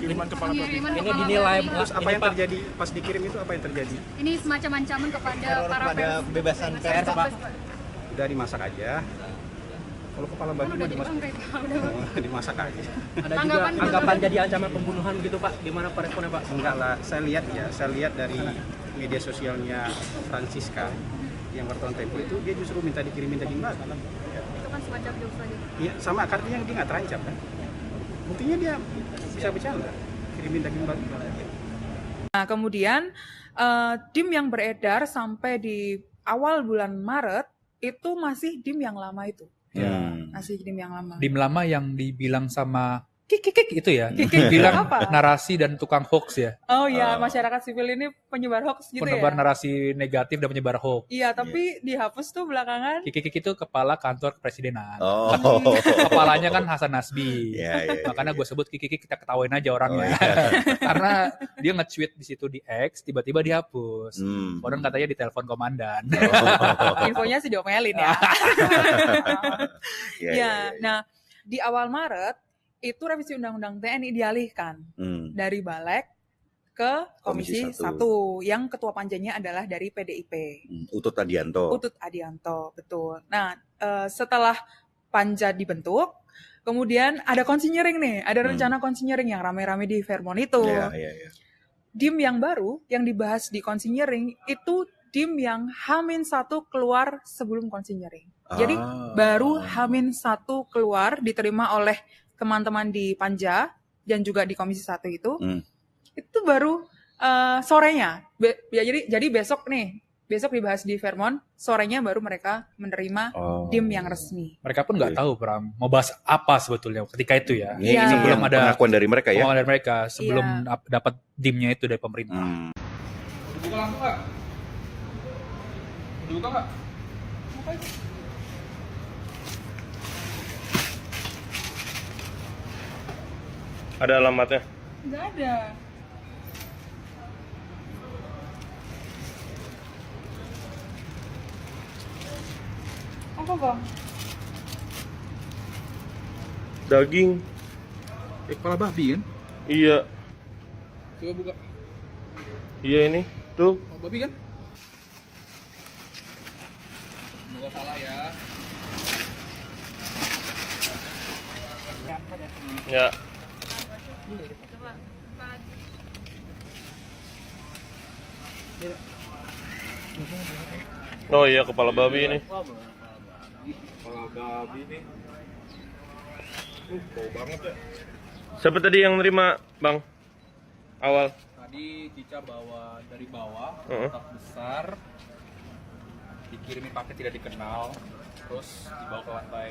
pengiriman kepala babi. Pengiriman Ini kepala dinilai babi. Terus apa ini, yang Pak, terjadi pas dikirim itu, apa yang terjadi? Ini semacam ancaman kepada para pada pers. kebebasan pers, Pak. Udah dimasak aja. Kalau kepala babi Kan mah udah jadi dimasak, bangkai. dimasak aja. ada juga Tanggapan- anggapan jadi ancaman pembunuhan gitu Pak. Gimana Pak responnya Pak? Enggak lah, saya lihat dari media sosialnya Francisca yang wartawan Tempo itu, dia justru minta dikirimin daging babi. Itu kan semacam jokes lagi. Iya, sama artinya dia nggak terancam kan. Buktinya dia bisa bercanda, kirimin daging babi. Nah, kemudian DIM yang beredar sampai di awal bulan Maret itu masih DIM yang lama itu. Masih DIM yang lama. Dim lama yang dibilang sama kik itu ya. Kik-kik Bilang apa? narasi dan tukang hoax ya. Oh iya, masyarakat sipil ini penyebar hoax gitu Penebar ya. narasi negatif dan penyebar hoax. Iya, tapi dihapus tuh belakangan. Kik itu kepala kantor kepresidenan. Oh. Kepalanya kan Hasan Nasbi. Iya. Makanya gue sebut Kik kita ketawain aja orangnya. Karena dia nge-tweet di situ di X, tiba-tiba dihapus. Orang katanya ditelepon komandan. Infonya sih diomelin ya. Iya. Iya, nah di awal Maret itu revisi Undang-Undang TNI dialihkan dari Balek ke Komisi Komisi 1 yang ketua panjanya adalah dari PDIP. Utut Adianto. Utut Adianto, betul. Nah, setelah panja dibentuk, kemudian ada konsinyering nih, ada rencana konsinyering yang rame-rame di Fairmont itu. Iya. DIM yang baru yang dibahas di konsinyering itu DIM yang H-1 keluar sebelum konsinyering. Jadi baru H-1 keluar diterima oleh teman-teman di Panja dan juga di Komisi 1 itu. Itu baru sorenya. Jadi besok dibahas di Fairmont, sorenya baru mereka menerima DIM yang resmi. Mereka pun nggak tahu Pram mau bahas apa sebetulnya ketika itu ya. Ini Iya. Sebelum yang ada pengakuan dari mereka ya. omongan dari mereka, sebelum dapat DIM-nya itu dari pemerintah. Buka lampu nggak? Dibuka nggak? Ada alamatnya. Nggak ada. Apa bang? Daging. Kepala babi kan? Iya. Coba buka. Iya ini. Tuh. Kepala babi kan? Semoga salah ya. Ya. Oh iya, kepala babi ini. Kepala babi nih. Bau banget ya. Siapa tadi yang nerima, Bang? Awal. Tadi Cica bawa dari bawah, Heeh. kotak besar, dikirimin paket tidak dikenal, terus dibawa ke lantai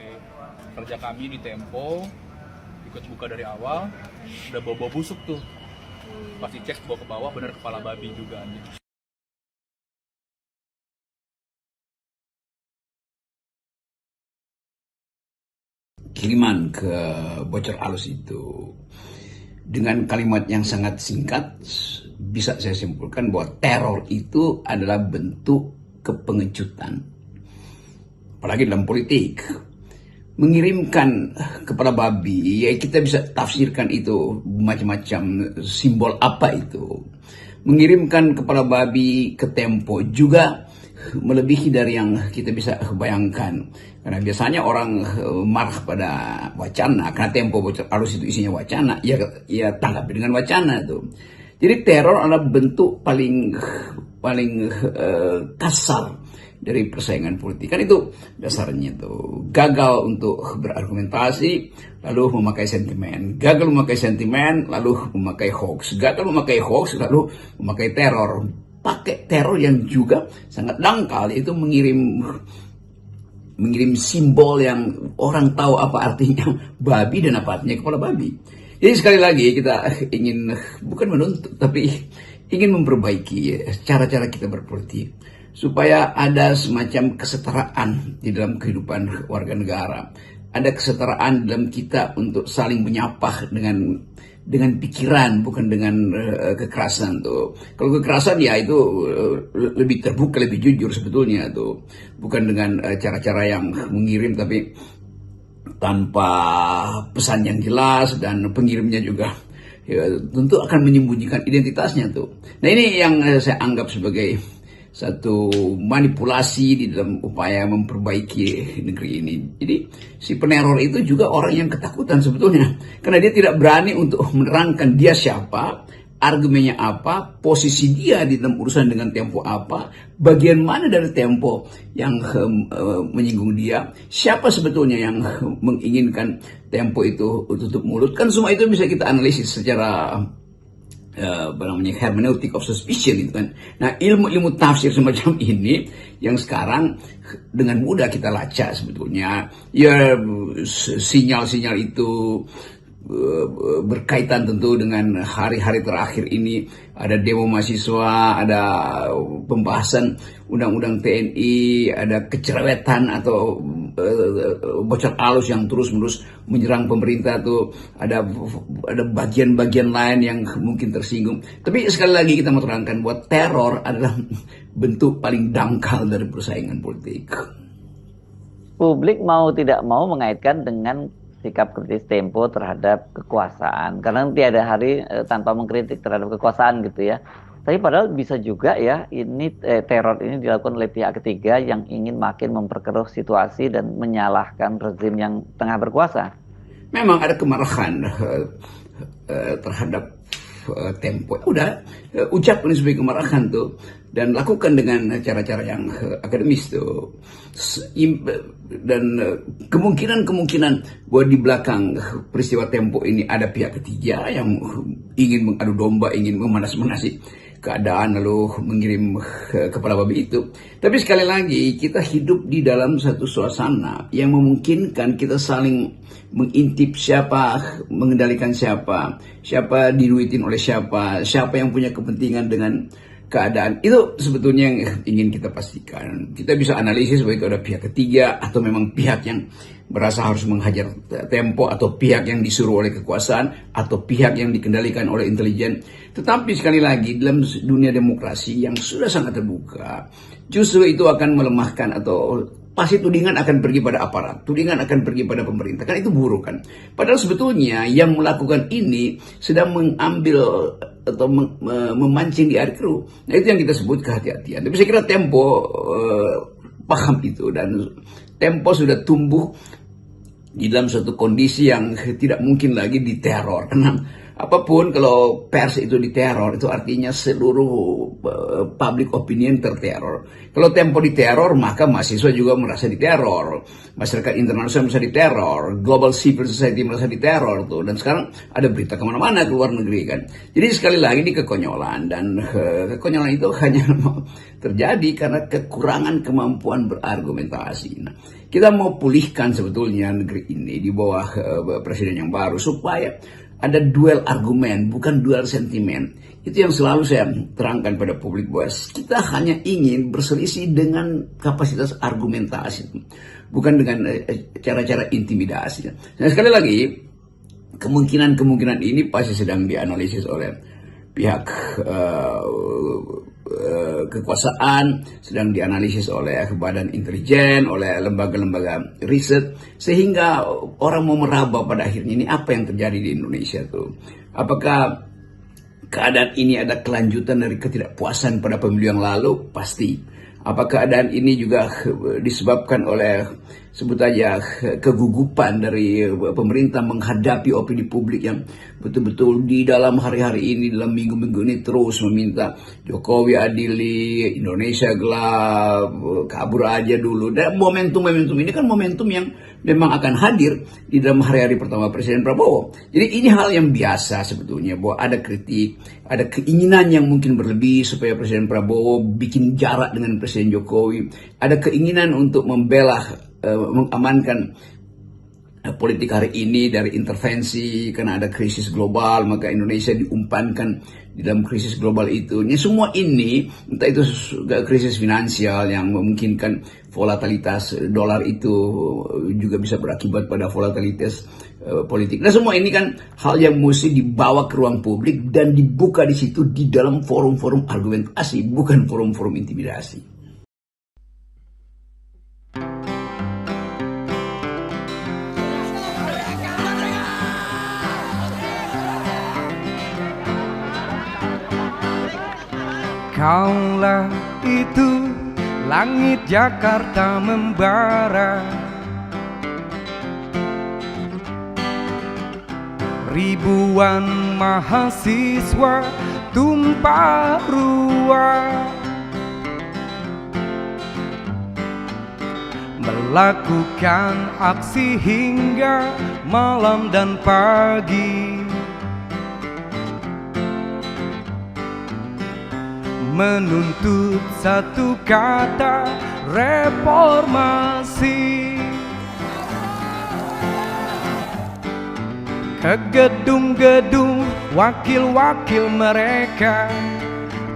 kerja kami di Tempo, ikut buka dari awal, udah bau-bau busuk tuh. Pas dicek bawa ke bawah, bener kepala babi juga nih. Kiriman ke bocor alus itu dengan kalimat yang sangat singkat bisa saya simpulkan bahwa teror itu adalah bentuk kepengecutan, apalagi dalam politik. Mengirimkan kepada babi, ya kita bisa tafsirkan itu macam-macam simbol apa itu. Mengirimkan kepada babi ke Tempo juga melebihi dari yang kita bisa bayangkan. Karena biasanya orang marah pada wacana, karena Tempo bocor alus itu isinya wacana, ya tanggapi dengan wacana itu. Jadi teror adalah bentuk paling kasar dari persaingan politik. Kan itu dasarnya tuh. Gagal untuk berargumentasi, lalu memakai sentimen. Gagal memakai sentimen, lalu memakai hoax. Gagal memakai hoax, lalu memakai teror. Pakai teror yang juga sangat dangkal, yaitu mengirim simbol yang orang tahu apa artinya babi dan apa artinya kepala babi. Jadi sekali lagi kita ingin bukan menuntut, tapi ingin memperbaiki cara-cara kita berpolitik supaya ada semacam kesetaraan di dalam kehidupan warga negara. Ada kesetaraan dalam kita untuk saling menyapa dengan pikiran, bukan dengan kekerasan tuh. Kalau kekerasan ya itu lebih terbuka, lebih jujur sebetulnya tuh. Bukan dengan cara-cara yang mengirim tapi tanpa pesan yang jelas, dan pengirimnya juga ya, tentu akan menyembunyikan identitasnya tuh. Nah ini yang saya anggap sebagai satu manipulasi di dalam upaya memperbaiki negeri ini. Jadi si peneror itu juga orang yang ketakutan sebetulnya, karena dia tidak berani untuk menerangkan dia siapa, argumennya apa, posisi dia di dalam urusan dengan Tempo apa, bagian mana dari Tempo yang menyinggung dia, siapa sebetulnya yang menginginkan Tempo itu tutup mulut. Kan semua itu bisa kita analisis secara hermeneutic of suspicion gitu kan. Nah ilmu tafsir semacam ini yang sekarang dengan mudah kita lacak sebetulnya. Ya sinyal-sinyal itu berkaitan tentu dengan hari-hari terakhir ini, ada demo mahasiswa, ada pembahasan undang-undang TNI, ada kecerewetan atau bocor alus yang terus-menerus menyerang pemerintah tuh, ada bagian-bagian lain yang mungkin tersinggung. Tapi sekali lagi kita mau terangkan bahwa teror adalah bentuk paling dangkal dari persaingan politik. Publik mau tidak mau mengaitkan dengan sikap kritis Tempo terhadap kekuasaan, karena tiada hari tanpa mengkritik terhadap kekuasaan gitu ya. Tapi padahal bisa juga ya ini teror ini dilakukan oleh pihak ketiga yang ingin makin memperkeruh situasi dan menyalahkan rezim yang tengah berkuasa. Memang ada kemarahan terhadap Tempo. Udah ucap ini sebagai kemarahan tuh, dan lakukan dengan cara-cara yang akademis tuh. Dan kemungkinan bahwa di belakang peristiwa Tempo ini ada pihak ketiga yang ingin mengadu domba, ingin memanas-manasi keadaan lalu mengirim kepala babi itu. Tapi sekali lagi kita hidup di dalam satu suasana yang memungkinkan kita saling mengintip siapa mengendalikan siapa diduitin oleh siapa yang punya kepentingan dengan keadaan. Itu sebetulnya yang ingin kita pastikan. Kita bisa analisis bahwa itu ada pihak ketiga atau memang pihak yang merasa harus menghajar Tempo, atau pihak yang disuruh oleh kekuasaan, atau pihak yang dikendalikan oleh intelijen. Tetapi sekali lagi dalam dunia demokrasi yang sudah sangat terbuka, justru itu akan melemahkan, atau pasti tudingan akan pergi pada aparat, tudingan akan pergi pada pemerintah, kan itu buruk kan. Padahal sebetulnya yang melakukan ini sedang mengambil atau memancing di air keruh. Nah itu yang kita sebut kehati-hatian. Tapi saya kira Tempo paham itu, dan Tempo sudah tumbuh di dalam suatu kondisi yang tidak mungkin lagi diteror. Karena apapun kalau pers itu diteror, itu artinya seluruh public opinion terteror. Kalau Tempo diteror, maka mahasiswa juga merasa diteror, masyarakat internasional merasa diteror, global civil society merasa diteror tuh. Dan sekarang ada berita kemana-mana ke luar negeri kan. Jadi sekali lagi ini kekonyolan, dan kekonyolan itu hanya terjadi karena kekurangan kemampuan berargumentasi. Nah, kita mau pulihkan sebetulnya negeri ini di bawah presiden yang baru supaya ada duel argumen, bukan duel sentimen. Itu yang selalu saya terangkan pada publik, bahwa kita hanya ingin berselisih dengan kapasitas argumentasi, bukan dengan cara-cara intimidasi. Nah sekali lagi, kemungkinan ini pasti sedang dianalisis oleh pihak kekuasaan, sedang dianalisis oleh badan intelijen, oleh lembaga-lembaga riset, sehingga orang mau meraba pada akhirnya ini apa yang terjadi di Indonesia tuh. Apakah keadaan ini ada kelanjutan dari ketidakpuasan pada pemilu yang lalu? Pasti. Apa keadaan ini juga disebabkan oleh, sebut aja, kegugupan dari pemerintah menghadapi opini publik yang betul-betul di dalam hari-hari ini, dalam minggu-minggu ini terus meminta Jokowi adili, Indonesia gelap, kabur aja dulu. Dan momentum ini kan momentum yang memang akan hadir di dalam hari-hari pertama Presiden Prabowo. Jadi ini hal yang biasa sebetulnya, bahwa ada kritik, ada keinginan yang mungkin berlebih supaya Presiden Prabowo bikin jarak dengan Presiden Jokowi, ada keinginan untuk membela, mengamankan politik hari ini dari intervensi karena ada krisis global, maka Indonesia diumpankan di dalam krisis global itu. Ini semua ini, entah itu krisis finansial yang memungkinkan volatilitas dolar itu juga bisa berakibat pada volatilitas politik. Nah semua ini kan hal yang mesti dibawa ke ruang publik dan dibuka di situ di dalam forum-forum argumentasi, bukan forum-forum intimidasi. Kaulah itu langit Jakarta membara, ribuan mahasiswa tumpah ruah melakukan aksi hingga malam dan pagi, menuntut satu kata reformasi. Ke gedung-gedung wakil-wakil mereka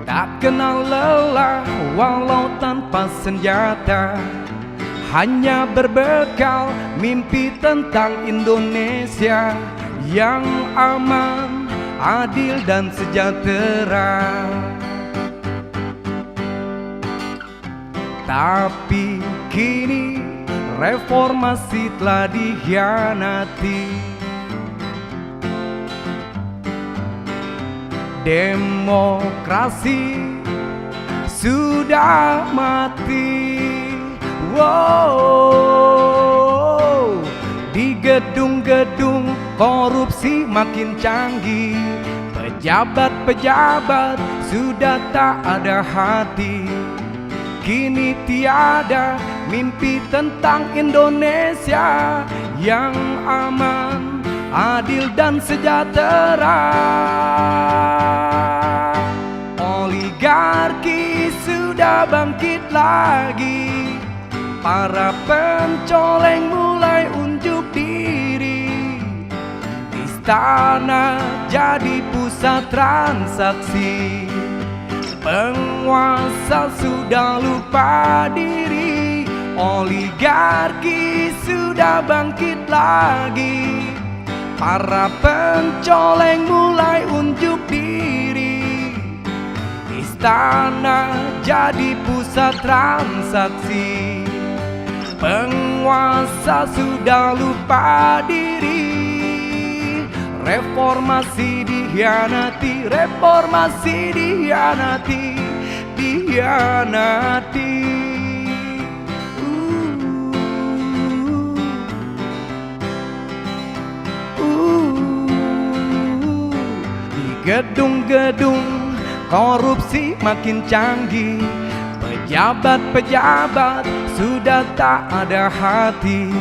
tak kenal lelah walau tanpa senjata, hanya berbekal mimpi tentang Indonesia yang aman, adil dan sejahtera. Tapi kini reformasi telah dikhianati, demokrasi sudah mati. Wow, di gedung-gedung korupsi makin canggih, pejabat-pejabat sudah tak ada hati. Kini tiada mimpi tentang Indonesia yang aman, adil dan sejahtera. Oligarki sudah bangkit lagi, para pencoleng mulai unjuk diri. Istana jadi pusat transaksi, penguasa sudah lupa diri. Oligarki sudah bangkit lagi, para pencoleng mulai unjuk diri. Istana jadi pusat transaksi, penguasa sudah lupa diri. Reformasi dikhianati, reformasi dikhianati, dikhianati. Di gedung-gedung korupsi makin canggih, pejabat-pejabat sudah tak ada hati.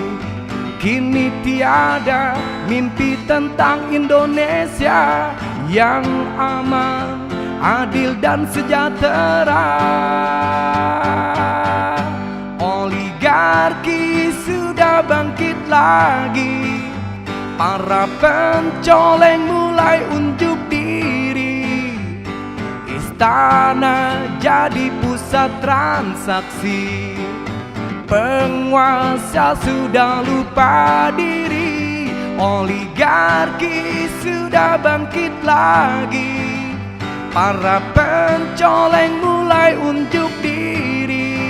Kini tiada mimpi tentang Indonesia yang aman, adil dan sejahtera. Oligarki sudah bangkit lagi, para pencoleng mulai unjuk diri. Istana jadi pusat transaksi, penguasa sudah lupa diri. Oligarki sudah bangkit lagi, para pencoleng mulai unjuk diri.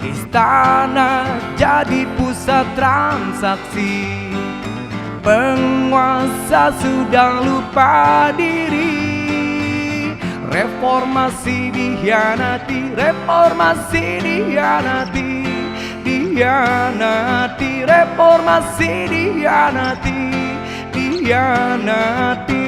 Istana jadi pusat transaksi, penguasa sudah lupa diri. Reformasi dikhianati, reformasi dikhianati, dikhianati. Reformasi dikhianati, dikhianati.